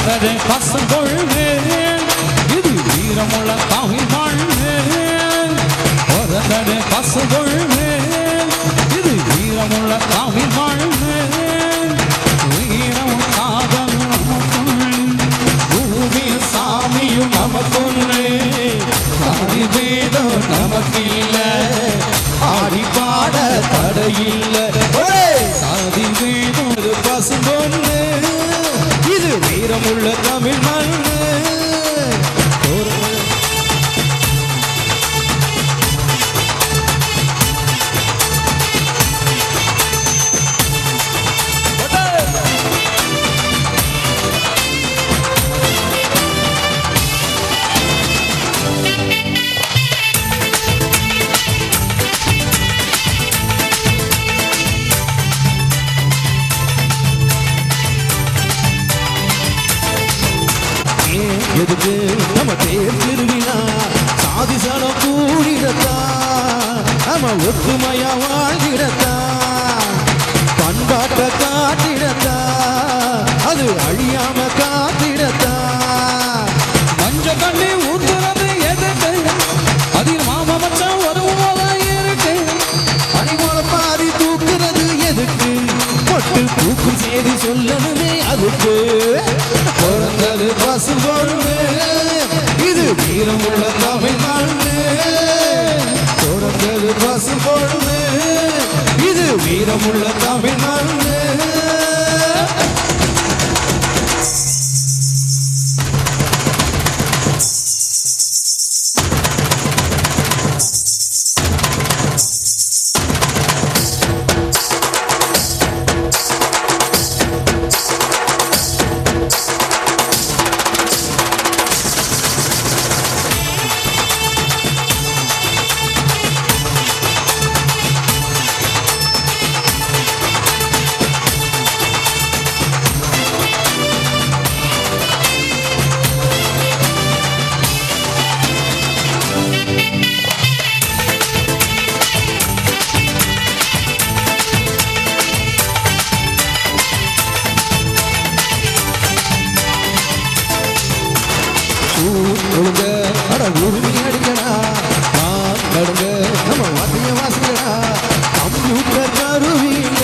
பிறந்தது பசும்பொழுது இது வீரமுள்ள தமிழ் மண்ணு பிறந்தது பசும்பொழுது இது வீரமுள்ள தமிழ் மண்ணு வீரம் காதல் பூமியும் சாமியும் நமக்குள்ளே சாதி வேதம் நமக்கில்ல ஆடி பாட தடையில்ல சாதி வேதம் பசும்பொண்ணு இது வீரமுள்ள தமிழ் மண்ணு எதுக்கு நம்ம தேர் திருவிழா சாதி சனம் கூடிடத்தா நம்ம ஒத்துமையா வாழ்ந்திடத்தா பண்பாட்டை காட்டிடத்தா அது அழியாம காத்திடத்தா மஞ்ச தண்ணி ஊத்துறது எதுக்கு அதில் மாமா மச்சான் வருவோம் இருக்கு அடிமோல பாதி தூக்குறது எதுக்கு பொட்டு தூக்கும் செய்தி சொல்லணுமே அதுக்கு பிறந்தது பசும்பொண்ணு இது வீரமுள்ள தமிழ் மண்ணு பிறந்தது பசும்பொண்ணு இது வீரமுள்ள தமிழ் மண்ணு ஒழுங்க அட உரிமை அடிக்கடா நடுங்க நம்ம வாத்திய வாசிக்கடா கம்ப்யூட்டர் கருவியில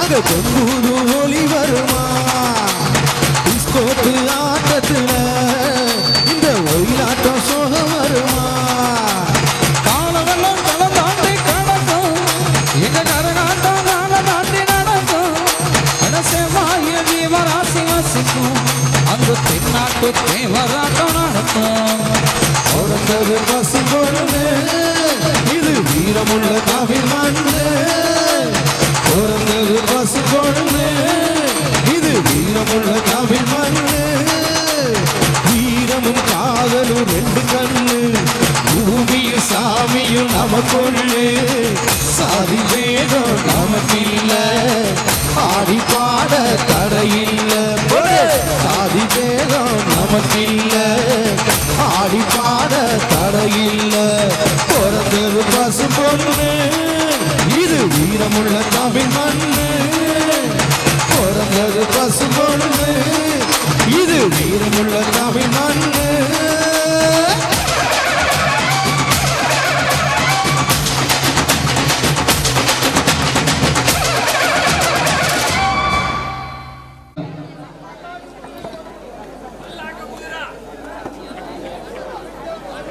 அங்க தொங்குது ஒளி வருமா டிஸ்கோட்டு ஆட்டத்துல இந்த ஒயிலாட்டம் சோகம் வருமா காலவெல்லாம் தலை தாண்டி கடக்கும் எங்க கரகாட்டம் நாள தாண்டி நடக்கும் அடசேவாய ஜீவராசி வசிக்கும் அந்த தென்னாட்டு தேவராட்டம் நடக்கும் பிறந்தது பசும்பொண்ணு இது வீரமுள்ள தமிழ் மண்ணு பிறந்தது பசும்பொண்ணு இது வீரமுள்ள தமிழ் மண்ணு வீரமும் காதலும் ரெண்டு கண்ணு பூமியும் சாமியும் நமக்குள்ளே சாதி வேதம் நமக்கில்ல ஆடி பாட தடையில்ல சாதி வேதம் நமக்கில்ல ஆடி பாட தடையில்ல பிறந்தது பசும்பொண்ணு இது வீரமுள்ள தமிழ் மண்ணு பிறந்தது பசும்பொண்ணு இது வீரமுள்ள தமிழ் மண்ணு